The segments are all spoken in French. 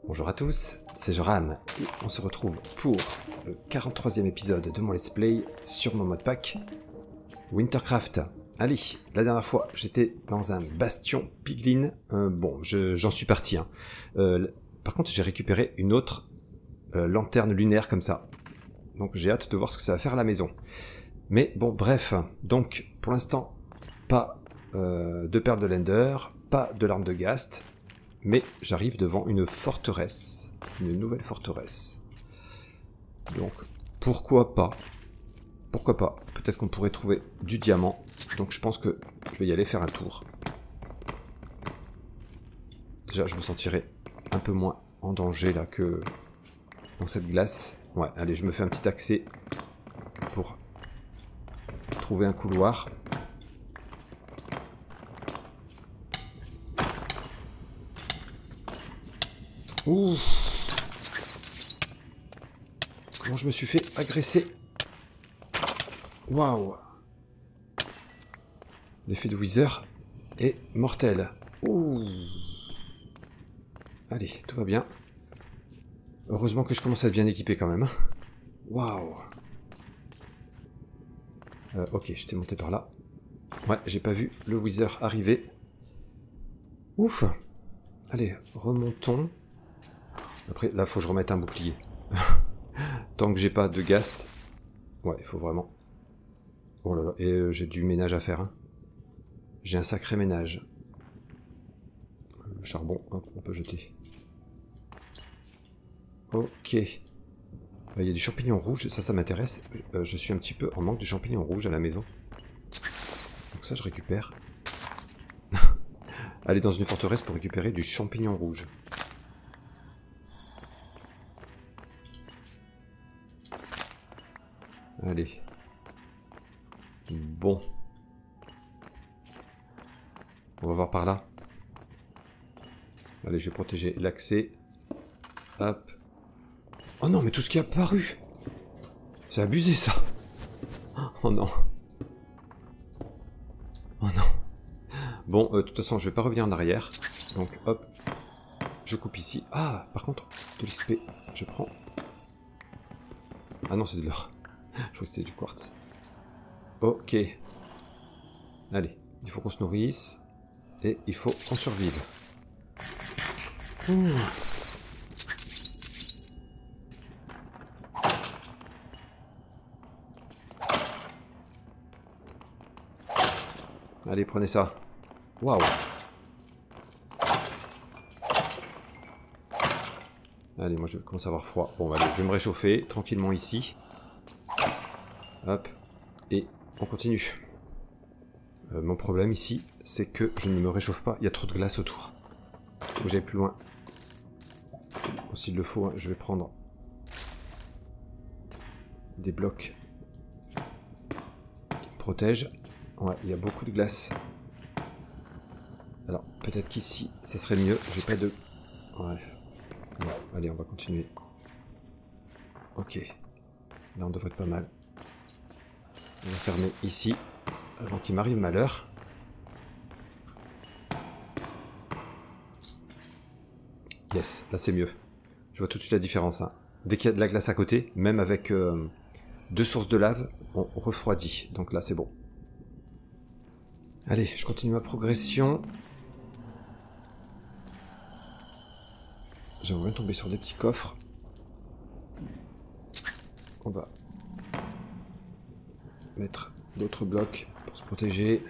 Bonjour à tous, c'est Joram et on se retrouve pour le 43e épisode de mon let's play sur mon modpack Wintercraft. Allez, la dernière fois j'étais dans un bastion piglin, j'en suis parti. Par contre j'ai récupéré une autre lanterne lunaire comme ça, donc j'ai hâte de voir ce que ça va faire à la maison. Mais bon bref, donc pour l'instant pas de perles de Lender, pas de l'arme de Ghast. Mais j'arrive devant une forteresse, une nouvelle forteresse. Donc, pourquoi pas? Pourquoi pas? Peut-être qu'on pourrait trouver du diamant. Donc je pense que je vais y aller faire un tour. Déjà, je me sentirai un peu moins en danger là que dans cette glace. Ouais, allez, je me fais un petit accès pour trouver un couloir. Ouh! Comment je me suis fait agresser? Waouh! L'effet de Wither est mortel. Ouh! Allez, tout va bien. Heureusement que je commence à être bien équipé quand même. Waouh! Ok, j'étais monté par là. Ouais, j'ai pas vu le Wither arriver. Ouf! Allez, remontons. Après, là, faut que je remette un bouclier. Tant que j'ai pas de Ghast. Ouais, il faut vraiment... Oh là là, et j'ai du ménage à faire. Hein. J'ai un sacré ménage. Le charbon, hop, on peut jeter. Ok. Il y a des champignons rouges, ça m'intéresse. Je suis un petit peu en manque de champignons rouges à la maison. Donc ça, je récupère. Aller dans une forteresse pour récupérer du champignon rouge. Allez. Bon. On va voir par là. Allez, je vais protéger l'accès. Hop. Oh non, mais tout ce qui a apparu. C'est abusé, ça. Oh non. Oh non. Bon, de toute façon, je vais pas revenir en arrière. Donc, hop. Je coupe ici. Ah, par contre, de l'XP, je prends. Ah non, c'est de l'or. Je crois que c'était du quartz. Ok. Allez, il faut qu'on se nourrisse. Et il faut qu'on survive. Ouh. Allez, prenez ça. Waouh. Allez, moi je commence à avoir froid. Bon, allez, je vais me réchauffer tranquillement ici. Hop. Et on continue. Mon problème ici, c'est que je ne me réchauffe pas. Il y a trop de glace autour. Faut que j'aille plus loin. S'il le faut, hein, je vais prendre des blocs qui me protègent. Ouais, il y a beaucoup de glace. Alors, peut-être qu'ici, ça serait mieux. J'ai pas de... Ouais. Bon, allez, on va continuer. Ok. Là, on devrait être pas mal. On va fermer ici, avant qu'il m'arrive malheur. Yes, là c'est mieux. Je vois tout de suite la différence. Hein. Dès qu'il y a de la glace à côté, même avec deux sources de lave, on refroidit. Donc là c'est bon. Allez, je continue ma progression. J'aimerais bien tomber sur des petits coffres. On va mettre d'autres blocs pour se protéger.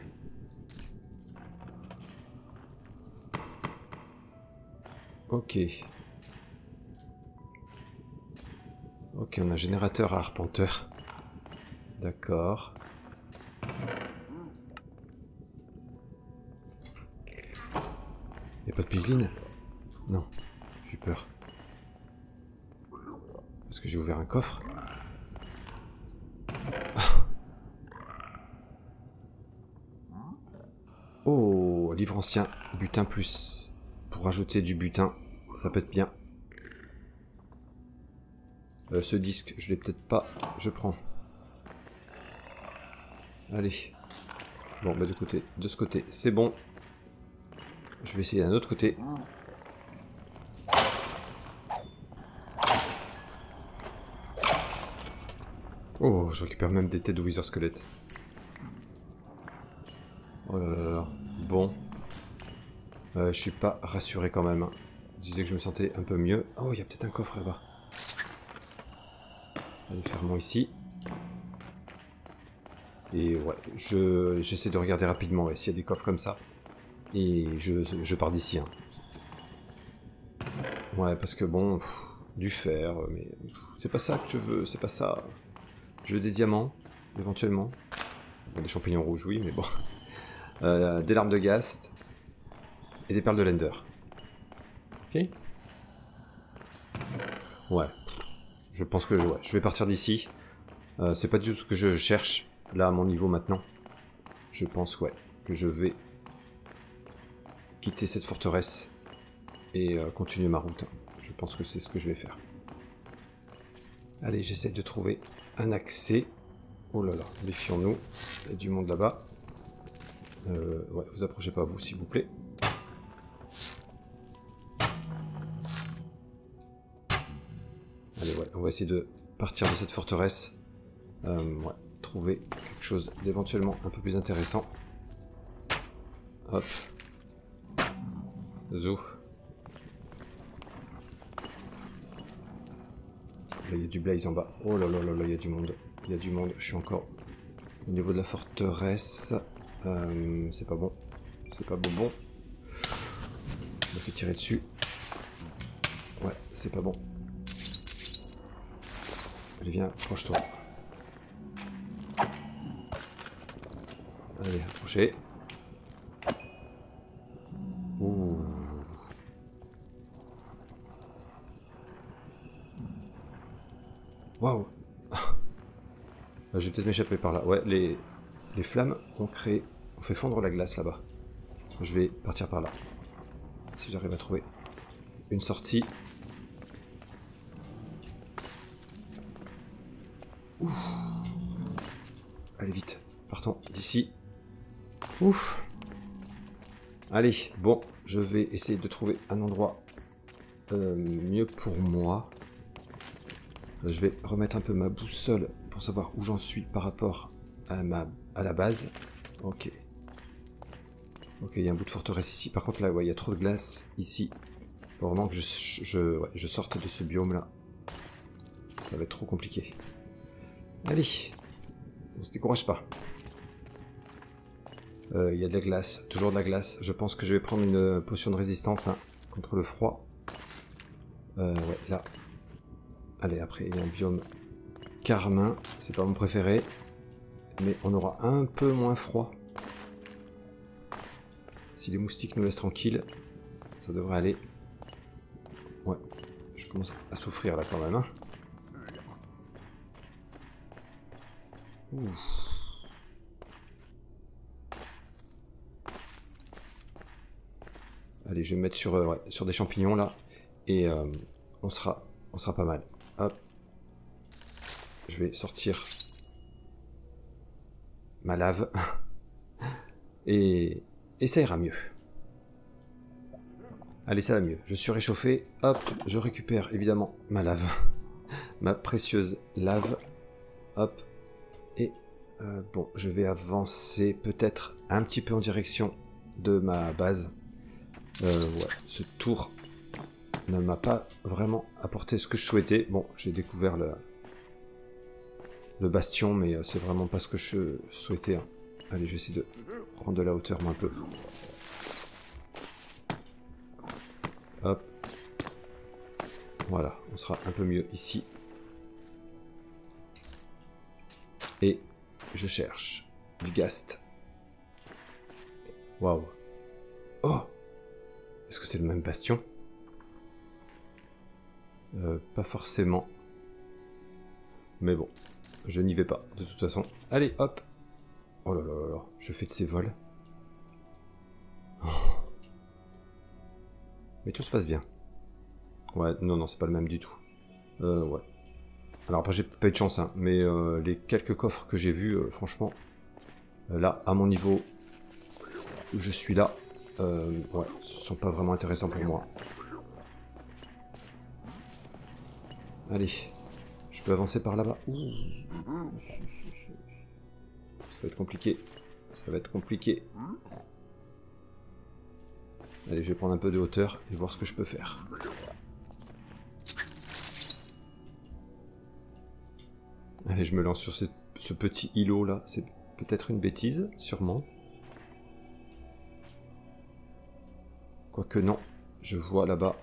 Ok. Ok, on a un générateur à arpenteur. D'accord. Y a pas de piglin? Non, j'ai peur. Parce que j'ai ouvert un coffre. Oh, livre ancien, butin plus. Pour ajouter du butin, ça peut être bien. Ce disque, je l'ai peut-être pas. Je prends. Allez. Bon, bah de ce côté, c'est bon. Je vais essayer d'un autre côté. Oh, je récupère même des têtes de Wither Squelette. Oh là là là. Bon. Je suis pas rassuré quand même. Je disais que je me sentais un peu mieux. Oh, il y a peut-être un coffre là-bas. Allez, fermons ici. Et ouais, j'essaie de regarder rapidement s'il y a des coffres comme ça. Et je pars d'ici. Hein. Ouais, parce que bon, du fer, mais c'est pas ça que je veux, c'est pas ça. Je veux des diamants, éventuellement. Des champignons rouges, oui, mais bon. Des larmes de Ghast. Et des perles de Lender. Ok. Ouais. Je pense que ouais, je vais partir d'ici. C'est pas du tout ce que je cherche, là, à mon niveau maintenant. Je pense, ouais, que je vais quitter cette forteresse et continuer ma route. Je pense que c'est ce que je vais faire. Allez, j'essaie de trouver un accès. Oh là là, méfions-nous. Il y a du monde là-bas. Ouais, vous approchez pas, vous, s'il vous plaît. Allez, ouais, on va essayer de partir de cette forteresse. Ouais, trouver quelque chose d'éventuellement un peu plus intéressant. Hop. Zou. Là, il y a du blaze en bas. Oh là là là là, il y a du monde. Il y a du monde. Je suis encore au niveau de la forteresse. C'est pas bon. C'est pas bon. Je me fais tirer dessus. Ouais, c'est pas bon. Allez, viens, approche-toi. Allez, approchez. Ouh. Waouh. Je vais peut-être m'échapper par là. Ouais, les flammes ont fait fondre la glace là-bas. Je vais partir par là. Si j'arrive à trouver une sortie. Ouh. Allez vite, partons d'ici. Ouf. Allez, bon, je vais essayer de trouver un endroit mieux pour moi. Je vais remettre un peu ma boussole pour savoir où j'en suis par rapport à la base. Ok. Ok, il y a un bout de forteresse ici. Par contre, là, ouais, il y a trop de glace ici. Il faut vraiment que je sorte de ce biome-là. Ça va être trop compliqué. Allez, on se décourage pas. Il y a de la glace, toujours de la glace. Je pense que je vais prendre une potion de résistance hein, contre le froid. Ouais, là. Allez, après, il y a un biome carmin. C'est pas mon préféré. Mais on aura un peu moins froid. Si les moustiques nous laissent tranquilles, ça devrait aller. Ouais, je commence à souffrir là quand même. Hein. Ouf. Allez, je vais me mettre sur des champignons là. Et on sera pas mal. Hop. Je vais sortir ma lave. Et ça ira mieux. Allez, ça va mieux. Je suis réchauffé. Hop, je récupère évidemment ma lave. Ma précieuse lave. Hop. Et bon, je vais avancer peut-être un petit peu en direction de ma base. Ouais, ce tour ne m'a pas vraiment apporté ce que je souhaitais. Bon, j'ai découvert le bastion, mais c'est vraiment pas ce que je souhaitais. Hein. Allez, je vais essayer de prendre de la hauteur un peu. Hop. Voilà, on sera un peu mieux ici. Et je cherche du Ghast. Waouh. Oh! Est-ce que c'est le même bastion? Pas forcément. Mais bon, je n'y vais pas, de toute façon. Allez, hop! Oh là là là là, je fais de ces vols. Oh. Mais tout se passe bien. Ouais, non, non, c'est pas le même du tout. Ouais. Alors après, j'ai pas eu de chance, hein, mais les quelques coffres que j'ai vus, franchement, là, à mon niveau, je suis là, ouais, ce sont pas vraiment intéressants pour moi. Allez, je peux avancer par là-bas. Ça va être compliqué. Ça va être compliqué. Allez, je vais prendre un peu de hauteur et voir ce que je peux faire. Allez, je me lance sur ce petit îlot là. C'est peut-être une bêtise, sûrement. Quoique non, je vois là-bas.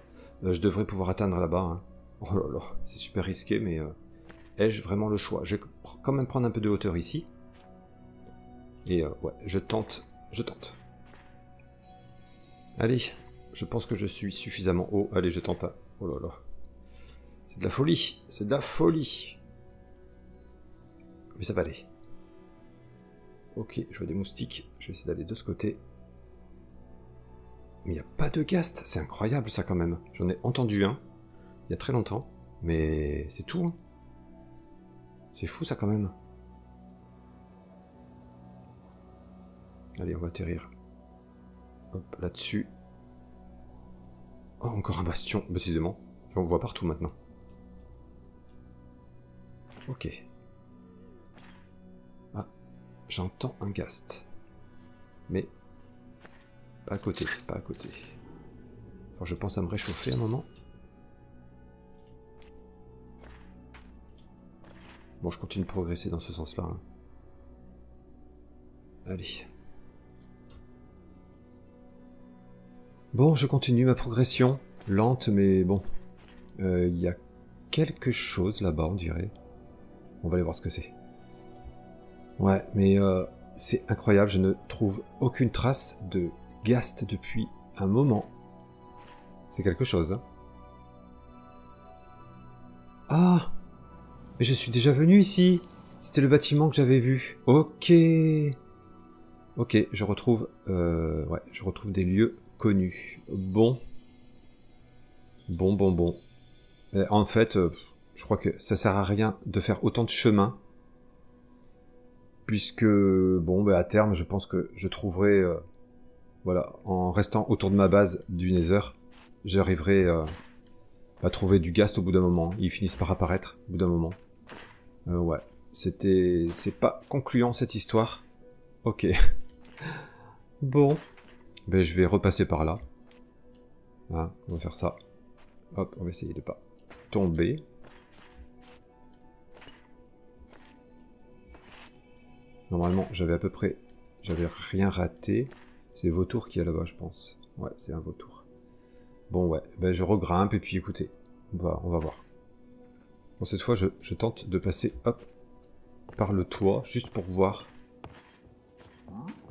Je devrais pouvoir atteindre là-bas. Hein. Oh là là, c'est super risqué, mais ai-je vraiment le choix? Je vais quand même prendre un peu de hauteur ici. Et ouais, je tente, je tente. Allez, je pense que je suis suffisamment haut. Allez, je tente. Oh là là. C'est de la folie, c'est de la folie. Mais ça va aller. Ok, je vois des moustiques. Je vais essayer d'aller de ce côté. Mais il n'y a pas de ghast. C'est incroyable ça quand même. J'en ai entendu un il y a très longtemps. Mais c'est tout. Hein. C'est fou ça quand même. Allez, on va atterrir. Hop, là-dessus. Oh, encore un bastion. Décidément. J'en vois partout maintenant. Ok. Ah, j'entends un ghast. Mais pas à côté, pas à côté. Enfin, je pense à me réchauffer un moment. Bon, je continue de progresser dans ce sens-là. Hein. Allez. Bon, je continue ma progression. Lente, mais bon. Il y a quelque chose là-bas, on dirait. On va aller voir ce que c'est. Ouais, mais c'est incroyable. Je ne trouve aucune trace de ghast depuis un moment. C'est quelque chose. Hein. Ah! Mais je suis déjà venu ici. C'était le bâtiment que j'avais vu. Ok. Ok, je retrouve, ouais, je retrouve des lieux connus. Bon. Bon. En fait, je crois que ça sert à rien de faire autant de chemin. Puisque, bon, bah, à terme, je pense que je trouverai, voilà, en restant autour de ma base du Nether, j'arriverai à trouver du ghast au bout d'un moment. Ils finissent par apparaître au bout d'un moment. Ouais, c'est pas concluant cette histoire. Ok. Bon. Ben, je vais repasser par là. Hein, on va faire ça. Hop, on va essayer de pas tomber. Normalement, j'avais rien raté. C'est vautour qui est là-bas, je pense. Ouais, c'est un vautour. Bon, ouais, ben je regrimpe et puis écoutez, on va voir. Bon, cette fois, je tente de passer, hop, par le toit, juste pour voir.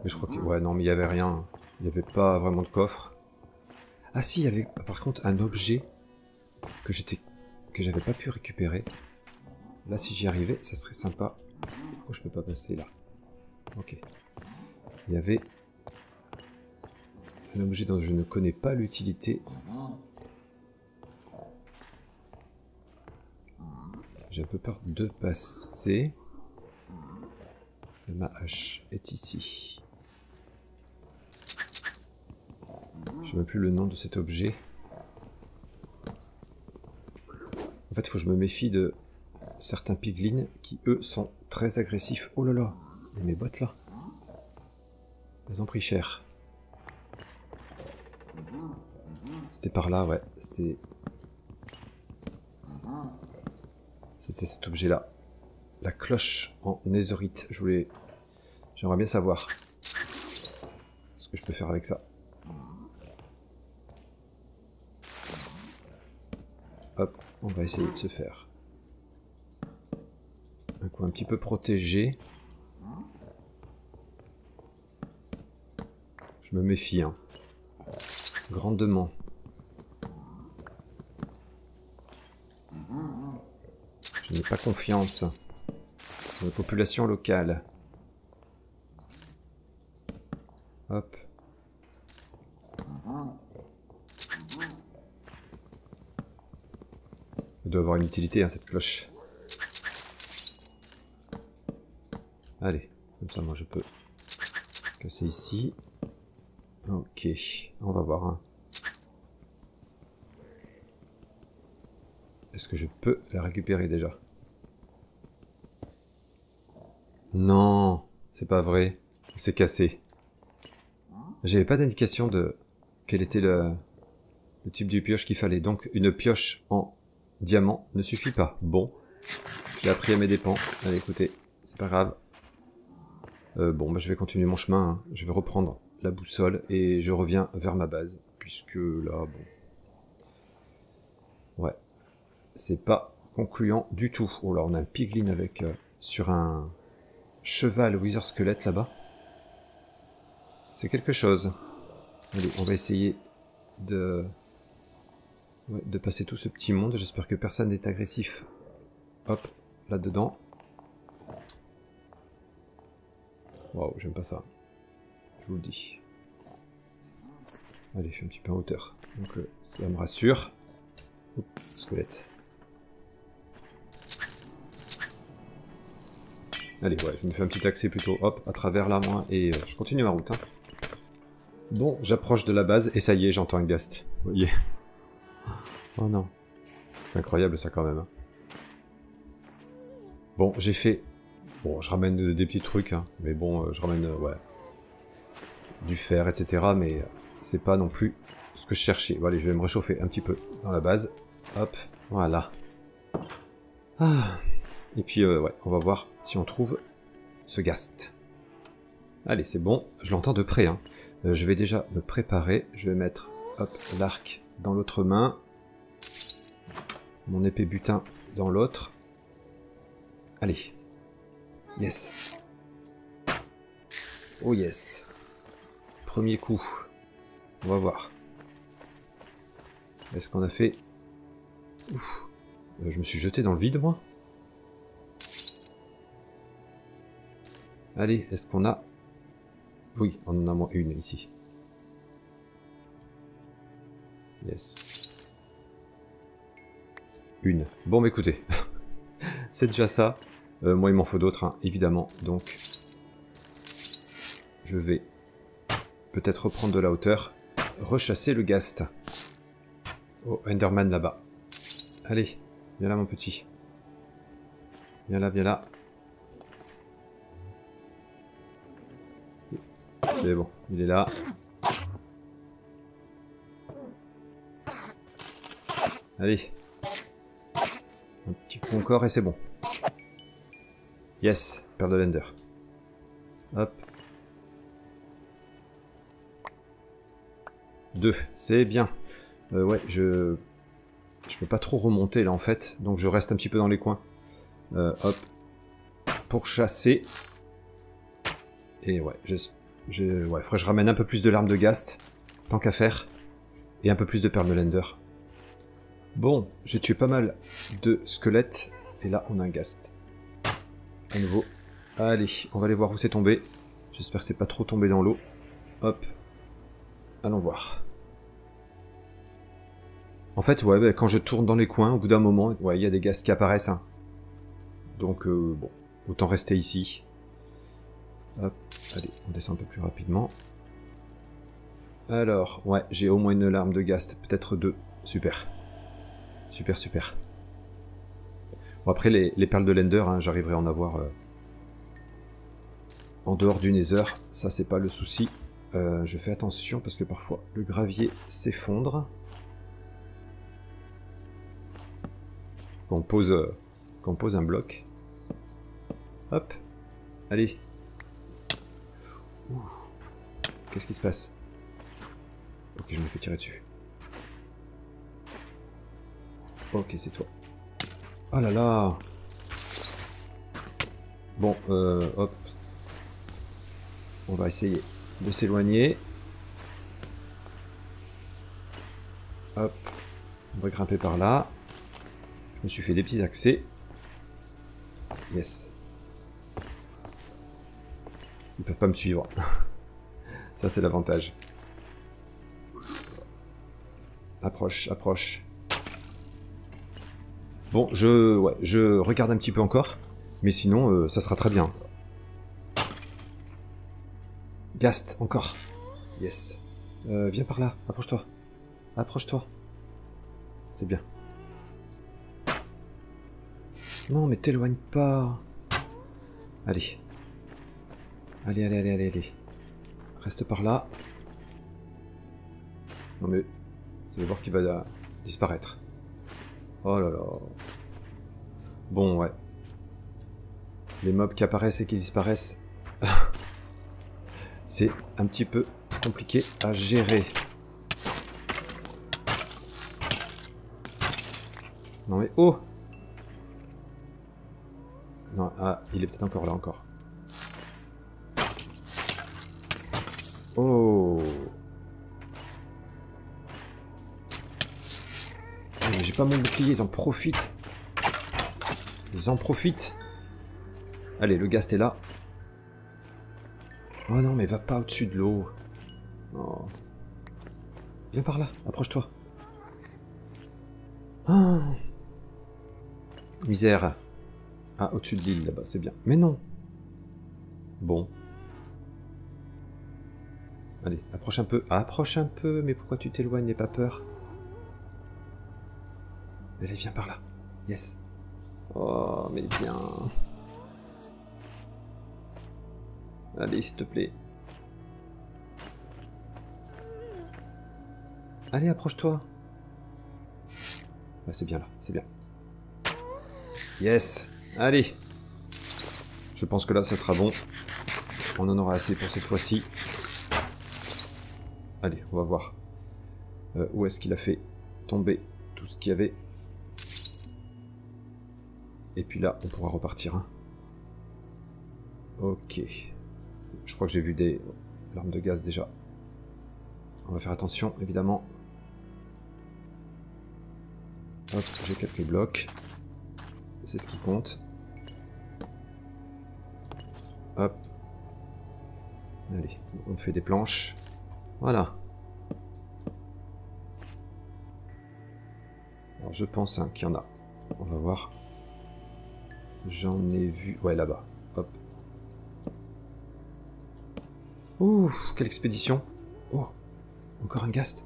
Mais je crois que... Ouais, non, mais il n'y avait rien. Il n'y avait pas vraiment de coffre. Ah si, il y avait par contre un objet que j'avais pas pu récupérer. Là, si j'y arrivais, ça serait sympa. Pourquoi je peux pas passer là? Ok. Il y avait un objet dont je ne connais pas l'utilité. J'ai un peu peur de passer. Ma hache est ici. Je ne sais même plus le nom de cet objet. En fait, il faut que je me méfie de certains piglins qui, eux, sont très agressifs. Oh là là, et mes bottes là. Elles ont pris cher. C'était par là, ouais. C'était cet objet-là. La cloche en netherite. J'aimerais bien savoir ce que je peux faire avec ça. Hop, on va essayer de se faire un coin un petit peu protégé. Je me méfie, hein. Grandement. Je n'ai pas confiance dans la population locale. Hop. Elle doit avoir une utilité, hein, cette cloche. Allez, comme ça, moi, je peux casser ici. Ok, on va voir. Hein. Est-ce que je peux la récupérer déjà? Non, c'est pas vrai. C'est cassé. J'avais pas d'indication de quel était le type de pioche qu'il fallait. Donc une pioche en diamant ne suffit pas. Bon, j'ai appris à mes dépens. Allez, écoutez, c'est pas grave. Bon, bah, je vais continuer mon chemin. Hein. Je vais reprendre la boussole et je reviens vers ma base. Puisque là, bon... Ouais, c'est pas concluant du tout. Oh là, on a un piglin avec... sur un cheval wither squelette là-bas. C'est quelque chose. Allez, on va essayer de... Ouais, de passer tout ce petit monde. J'espère que personne n'est agressif. Hop, là-dedans. Waouh, j'aime pas ça. Je vous le dis. Allez, je suis un petit peu en hauteur. Donc ça me rassure. Oups, squelette. Allez, ouais, je me fais un petit accès plutôt, hop, à travers là, moi, et je continue ma route. Hein. Bon, j'approche de la base, et ça y est, j'entends un ghast. Vous voyez. Oh non. C'est incroyable ça quand même. Hein. Bon, j'ai fait... Bon, je ramène des petits trucs, hein, mais bon, je ramène, ouais, du fer, etc., mais c'est pas non plus ce que je cherchais. Bon, allez, je vais me réchauffer un petit peu dans la base. Hop, voilà. Ah. Et puis, ouais, on va voir si on trouve ce ghast. Allez, c'est bon, je l'entends de près. Hein. Je vais déjà me préparer. Je vais mettre, hop, l'arc dans l'autre main. Mon épée butin dans l'autre. Allez. Yes. Oh yes. Premier coup. On va voir. Est-ce qu'on a fait... Ouf. Je me suis jeté dans le vide, moi. Allez, est-ce qu'on a... Oui, on en a moins une ici. Yes. Une. Bon, bah écoutez. C'est déjà ça. Moi, il m'en faut d'autres, hein, évidemment. Donc, je vais peut-être reprendre de la hauteur. Rechasser le ghast. Oh, Enderman là-bas. Allez, viens là, mon petit. Viens là, viens là. C'est bon, il est là. Allez. Un petit coup encore et c'est bon. Yes, perle de l'Ender. Hop. 2, c'est bien. Ouais, je peux pas trop remonter là en fait, donc je reste un petit peu dans les coins. Hop. Pour chasser. Et ouais, ouais, faudrait que je ramène un peu plus de larmes de ghast, tant qu'à faire. Et un peu plus de perle de l'Ender. Bon, j'ai tué pas mal de squelettes, et là on a un ghast. À nouveau. Allez, on va aller voir où c'est tombé. J'espère que c'est pas trop tombé dans l'eau. Hop. Allons voir. En fait, ouais, bah, quand je tourne dans les coins, au bout d'un moment, ouais, il y a des ghasts qui apparaissent. Hein. Donc, bon, autant rester ici. Hop, allez, on descend un peu plus rapidement. Alors, ouais, j'ai au moins une larme de ghast, peut-être 2. Super. Super, super. Bon, après, les perles de l'Ender, hein, j'arriverai à en avoir en dehors du Nether. Ça, c'est pas le souci. Je fais attention parce que parfois, le gravier s'effondre. Quand on pose un bloc. Hop. Allez. Qu'est-ce qui se passe? Ok, je me fais tirer dessus. Ok, c'est toi. Oh là là. Bon, hop. On va essayer de s'éloigner. Hop. On va grimper par là. Je me suis fait des petits accès. Yes. Ils peuvent pas me suivre. Ça, c'est l'avantage. Approche, approche. Bon, je regarde un petit peu encore. Mais sinon, ça sera très bien. Ghast, encore. Yes. Viens par là, approche-toi. Approche-toi. C'est bien. Non, mais t'éloigne pas. Allez. Allez, allez, allez, allez, allez. Reste par là. Non mais, vous allez voir qu'il va disparaître. Oh là là. Bon, ouais. Les mobs qui apparaissent et qui disparaissent. C'est un petit peu compliqué à gérer. Non mais, oh! Non, ah, il est peut-être encore là, encore. Oh! Ah, mais j'ai pas mon bouclier, ils en profitent. Ils en profitent. Allez, le gast est là. Oh non, mais va pas au-dessus de l'eau. Oh. Viens par là, approche-toi. Oh. Misère. Ah, au-dessus de l'île, là-bas, c'est bien. Mais non. Bon. Allez, approche un peu. Approche un peu, mais pourquoi tu t'éloignes, n'aie pas peur. Allez, viens par là. Yes. Oh, mais bien. Allez, s'il te plaît. Allez, approche-toi. Ah, c'est bien là, c'est bien. Yes. Allez. Je pense que là, ça sera bon. On en aura assez pour cette fois-ci. Allez, on va voir. Où est-ce qu'il a fait tomber tout ce qu'il y avait. Et puis là, on pourra repartir. Hein. Ok. Je crois que j'ai vu des larmes de gaz déjà. On va faire attention, évidemment. Hop, j'ai quelques blocs. C'est ce qui compte. Hop. Allez, on fait des planches. Voilà. Alors je pense hein, qu'il y en a. On va voir. J'en ai vu... Ouais, là-bas. Hop. Ouh, quelle expédition. Oh, encore un ghast.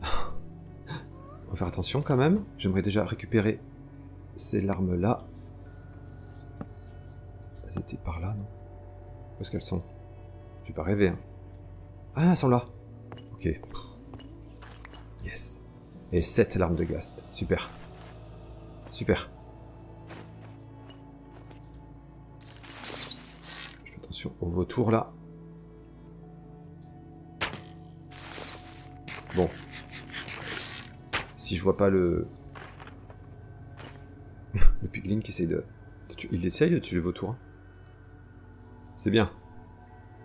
On va faire attention quand même. J'aimerais déjà récupérer ces larmes-là. Elles étaient par là, non? Où est-ce qu'elles sont? J'ai pas rêvé, hein. Ah, elles sont là. Ok. Yes. Et 7 larmes de ghast. Super. Super. Je fais attention aux vautours, là. Bon. Si je vois pas le... le piglin qui essaye de... Il essaye de tuer le vautour. C'est bien.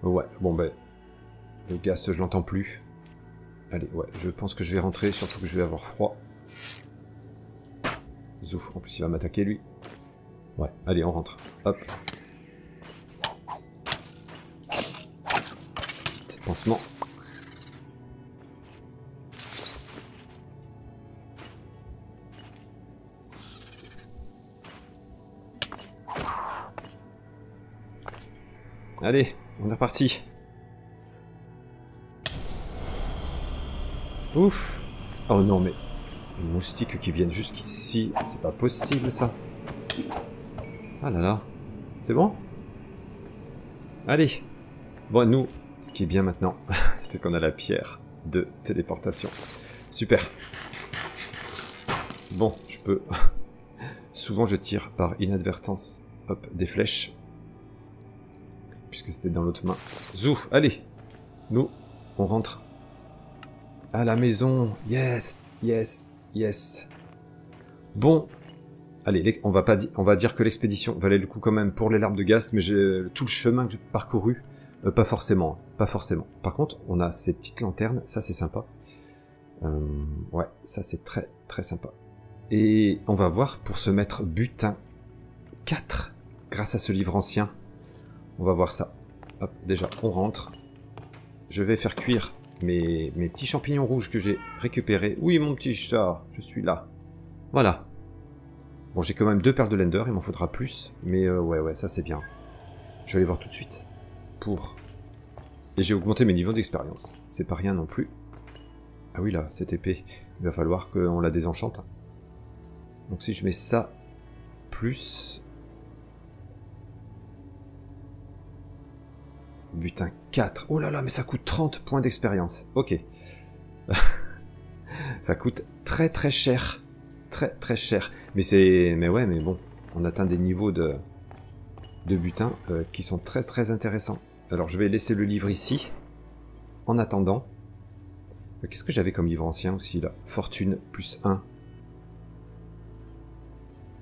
Ouais, bon ben... Le ghast, je l'entends plus. Allez, ouais, je pense que je vais rentrer, surtout que je vais avoir froid. Zou, en plus il va m'attaquer lui. Ouais, allez, on rentre. Hop. Petit pansement. Allez, on est reparti. Ouf. Oh non, mais... Les moustiques qui viennent jusqu'ici, c'est pas possible ça. Ah là là. C'est bon? Allez. Bon, nous, ce qui est bien maintenant, c'est qu'on a la pierre de téléportation. Super. Bon, je peux... Souvent je tire par inadvertance. Hop, des flèches. Puisque c'était dans l'autre main. Zou, allez. Nous, on rentre à la maison. Yes, yes, yes. Bon. Allez, on va dire que l'expédition valait le coup quand même pour les larmes de ghast, mais tout le chemin que j'ai parcouru, pas forcément, pas forcément. Par contre, on a ces petites lanternes, ça c'est sympa. Ouais, ça c'est très très sympa. Et on va voir pour se mettre butin 4 grâce à ce livre ancien. On va voir ça. Hop, déjà, on rentre. Je vais faire cuire mes petits champignons rouges que j'ai récupérés. Oui, mon petit chat, je suis là. Voilà. Bon, j'ai quand même 2 perles de Lender, il m'en faudra plus. Mais ouais, ça c'est bien. Je vais aller voir tout de suite. Pour Et j'ai augmenté mes niveaux d'expérience. C'est pas rien non plus. Ah oui, là, cette épée, il va falloir qu'on la désenchante. Donc si je mets ça, plus... Butin 4. Oh là là, mais ça coûte 30 points d'expérience. Ok. Ça coûte très très cher. Très très cher. Mais ouais, mais bon. On atteint des niveaux de butin qui sont très très intéressants. Alors je vais laisser le livre ici. En attendant. Qu'est-ce que j'avais comme livre ancien aussi là? Fortune plus 1.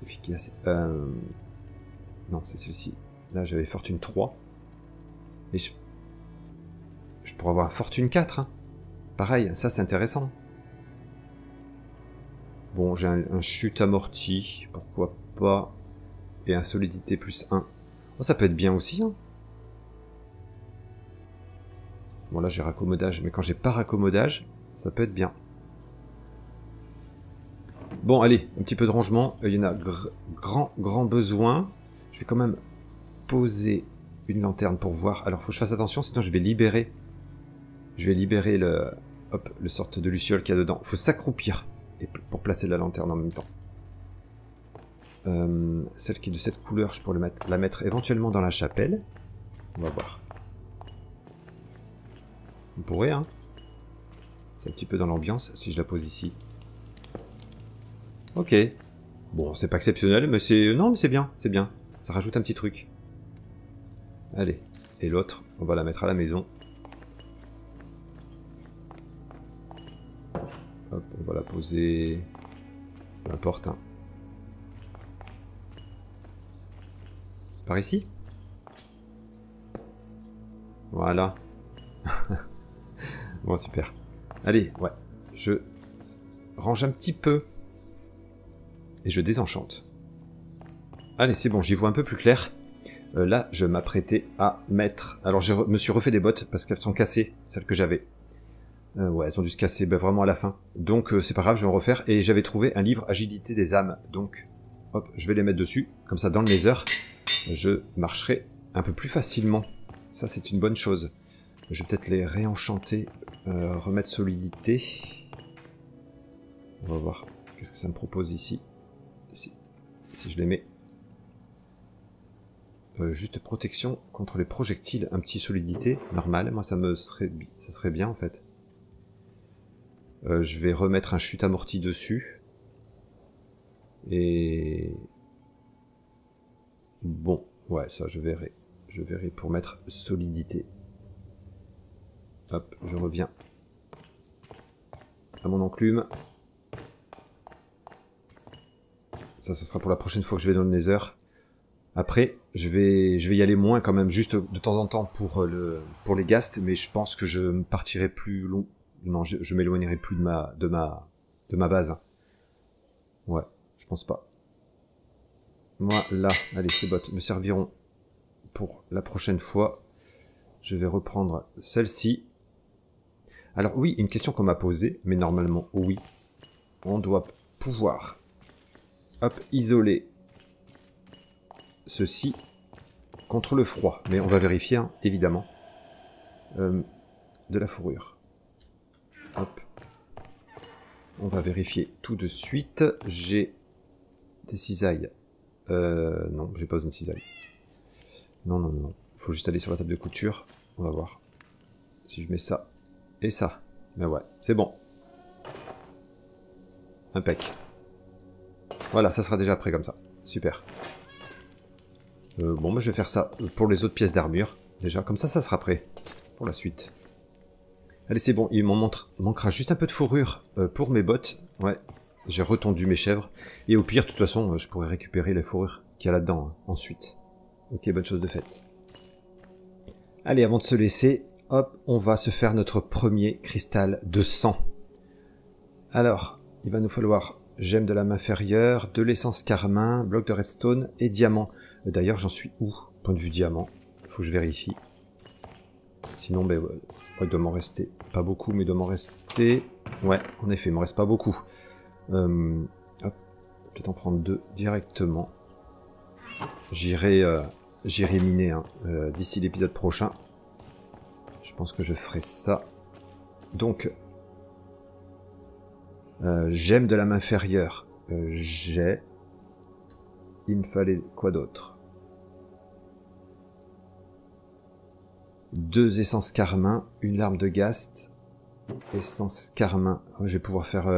Efficace. Non, c'est celle-ci. Là j'avais Fortune 3. Et je pourrais avoir Fortune 4. Hein. Pareil, ça c'est intéressant. Bon, j'ai un chute amorti. Pourquoi pas. Et un solidité plus 1. Oh, ça peut être bien aussi. Hein. Bon, là j'ai raccommodage. Mais quand j'ai pas raccommodage, ça peut être bien. Bon, allez, un petit peu de rangement. Il y en a grand besoin. Je vais quand même poser une lanterne pour voir. Alors, faut que je fasse attention, sinon je vais libérer. Je vais libérer le sorte de luciole qu'il y a dedans. Faut s'accroupir pour placer la lanterne en même temps. Celle qui est de cette couleur, je pourrais la mettre éventuellement dans la chapelle. On va voir. On pourrait, hein. C'est un petit peu dans l'ambiance si je la pose ici. Ok. Bon, c'est pas exceptionnel, mais c'est... Non, mais c'est bien, c'est bien. Ça rajoute un petit truc. Allez. Et l'autre, on va la mettre à la maison. Hop, on va la poser... Peu importe, hein. Par ici. Voilà. Bon, super. Allez, ouais. Je range un petit peu. Et je désenchante. Allez, c'est bon, j'y vois un peu plus clair. Là, je m'apprêtais à mettre... Alors, je me suis refait des bottes parce qu'elles sont cassées, celles que j'avais. Ouais, elles ont dû se casser vraiment à la fin. Donc, c'est pas grave, je vais en refaire. Et j'avais trouvé un livre Agilité des âmes. Donc, hop, je vais les mettre dessus. Comme ça, dans le nether, je marcherai un peu plus facilement. Ça, c'est une bonne chose. Je vais peut-être les réenchanter. Remettre solidité. On va voir. Qu'est-ce que ça me propose ici? Si je les mets... juste protection contre les projectiles, un petit solidité, normal, moi ça serait bien en fait. Je vais remettre un chute amorti dessus. Et... Bon, ouais, ça je verrai. Je verrai pour mettre solidité. Hop, je reviens à mon enclume. Ça, ce sera pour la prochaine fois que je vais dans le Nether. Après, je vais y aller moins quand même, juste de temps en temps pour les ghasts, mais je pense que je partirai plus long. Non, je m'éloignerai plus de ma base. Ouais, je pense pas. Voilà, allez, ces bottes me serviront pour la prochaine fois. Je vais reprendre celle-ci. Alors oui, une question qu'on m'a posée, mais normalement oui. On doit pouvoir, hop, isoler ceci contre le froid. Mais on va vérifier, hein, évidemment. De la fourrure. Hop. On va vérifier tout de suite. J'ai des cisailles. Non, j'ai pas besoin de cisailles. Non. Faut juste aller sur la table de couture. On va voir. Si je mets ça et ça. Ben ouais, c'est bon. Impec. Voilà, ça sera déjà prêt comme ça. Super. Bon, bah, je vais faire ça pour les autres pièces d'armure. Déjà, comme ça sera prêt pour la suite. Allez, c'est bon, il m'en manquera juste un peu de fourrure pour mes bottes. Ouais, j'ai retendu mes chèvres. Et au pire, de toute façon, je pourrais récupérer les fourrures qu'il y a là-dedans hein, ensuite. Ok, bonne chose de faite. Allez, avant de se laisser, hop, on va se faire notre premier cristal de sang. Alors, il va nous falloir gemme de l'âme inférieure, de l'essence carmin, bloc de redstone et diamant. D'ailleurs, j'en suis où, point de vue diamant? Il faut que je vérifie. Sinon, ben, ouais, il doit m'en rester pas beaucoup, mais il doit m'en rester... Ouais, en effet, il m'en reste pas beaucoup. Hop, peut-être en prendre 2 directement. J'irai miner hein, d'ici l'épisode prochain. Je pense que je ferai ça. Donc, gemme de lame inférieure. J'ai. Il me fallait quoi d'autre? 2 essences carmin, une larme de Ghast. Essence carmin. Oh, je vais pouvoir faire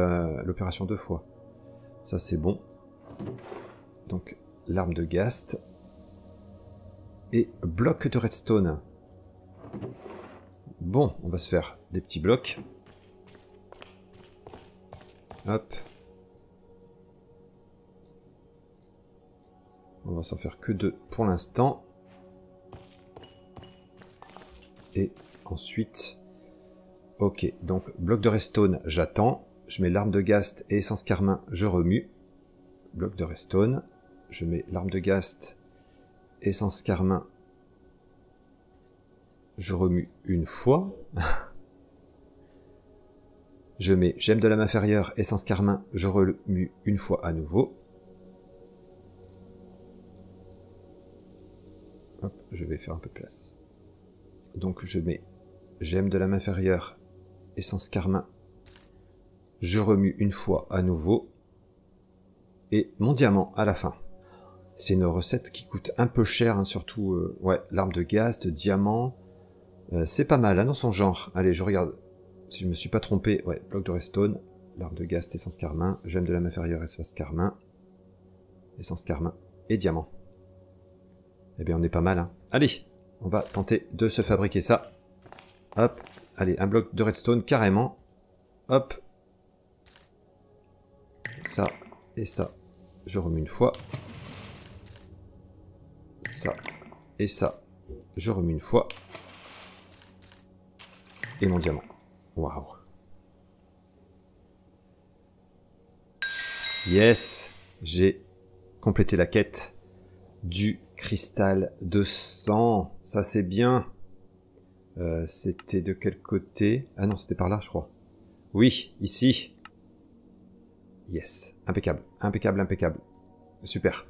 l'opération 2 fois. Ça c'est bon. Donc, l'arme de Ghast. Et bloc de redstone. Bon, on va se faire des petits blocs. Hop. On va s'en faire que 2 pour l'instant. Et ensuite... Ok, donc bloc de redstone, j'attends. Je mets l'arme de Ghast et essence carmin, je remue. Bloc de redstone. Je mets l'arme de Ghast, essence carmin. Je remue une fois. Je mets gemme de lame inférieure, essence carmin, je remue une fois à nouveau. Hop, je vais faire un peu de place. Donc je mets gemme de lame inférieure, essence carmin, je remue une fois à nouveau. Et mon diamant à la fin. C'est une recette qui coûte un peu cher, hein, surtout ouais, l'arme de Ghast, diamant. C'est pas mal, hein, dans son genre. Allez, je regarde si je me suis pas trompé. Ouais, bloc de redstone, l'arme de Ghast, essence carmin, gemme de lame inférieure, essence carmin, et diamant. Eh bien, on est pas mal, hein. Allez, on va tenter de se fabriquer ça. Hop, allez, un bloc de redstone carrément. Hop. Ça et ça, je remue une fois. Ça et ça, je remue une fois. Et mon diamant. Waouh. Yes, j'ai complété la quête du cristal de sang. Ça c'est bien. C'était de quel côté? Ah non, c'était par là, je crois. Oui, ici. Yes, impeccable, impeccable, impeccable. Super.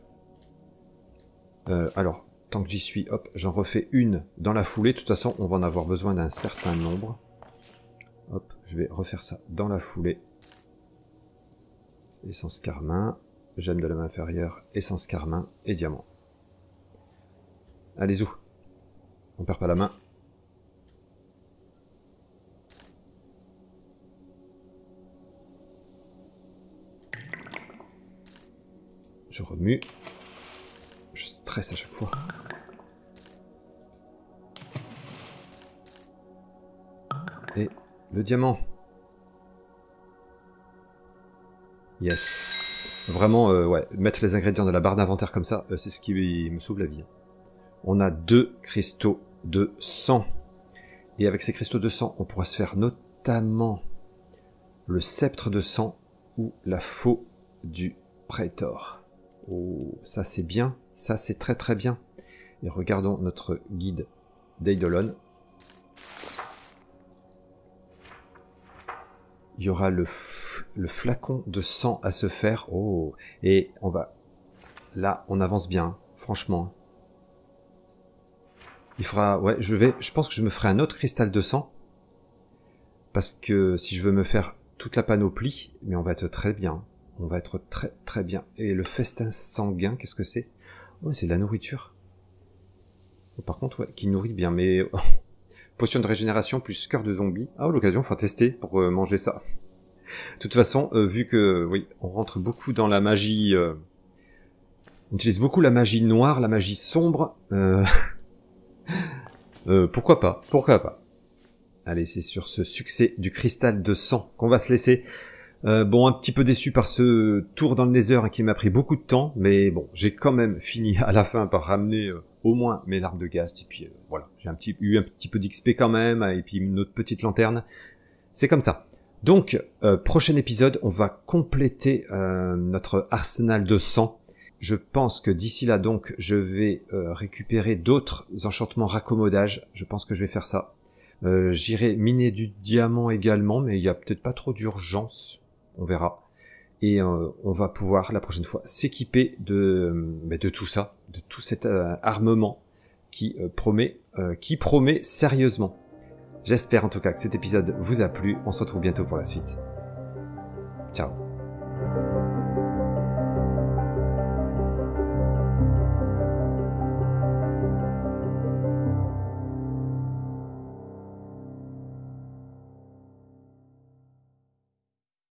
Alors, tant que j'y suis, hop, j'en refais une dans la foulée. De toute façon, on va en avoir besoin d'un certain nombre. Hop, je vais refaire ça dans la foulée. Essence carmin, gemme de lame inférieure, essence carmin et diamant. Allez, zou. On perd pas la main. Je remue. Je stresse à chaque fois. Et le diamant. Yes. Vraiment, ouais, mettre les ingrédients de la barre d'inventaire comme ça, c'est ce qui me sauve la vie. On a 2 cristaux de sang. Et avec ces cristaux de sang, on pourra se faire notamment le sceptre de sang ou la faux du Praetor. Oh, ça c'est bien, ça c'est très très bien. Et regardons notre guide d'Eidolon. Il y aura le flacon de sang à se faire. Oh, et on va... Là, on avance bien, franchement. Il faudra... Ouais, je pense que je me ferai un autre cristal de sang. Parce que si je veux me faire toute la panoplie, mais on va être très bien. On va être très très bien. Et le festin sanguin, qu'est-ce que c'est? Oh, c'est de la nourriture. Oh, par contre, ouais, qui nourrit bien, mais... Potion de régénération plus cœur de zombie. Ah, à l'occasion, faut tester pour manger ça. De toute façon, vu que, oui, on rentre beaucoup dans la magie... on utilise beaucoup la magie noire, la magie sombre. Pourquoi pas? Pourquoi pas? Allez, c'est sur ce succès du cristal de sang qu'on va se laisser. Bon, un petit peu déçu par ce tour dans le Nether qui m'a pris beaucoup de temps, mais bon, j'ai quand même fini à la fin par ramener au moins mes larmes de Ghast, et puis voilà, j'ai eu un petit peu d'XP quand même, et puis une autre petite lanterne, c'est comme ça. Donc, prochain épisode, on va compléter notre arsenal de sang. Je pense que d'ici là, donc, je vais récupérer d'autres enchantements raccommodage, je pense que je vais faire ça. J'irai miner du diamant également, mais il n'y a peut-être pas trop d'urgence. On verra. Et on va pouvoir la prochaine fois s'équiper de tout ça, de tout cet armement qui promet sérieusement. J'espère en tout cas que cet épisode vous a plu. On se retrouve bientôt pour la suite. Ciao.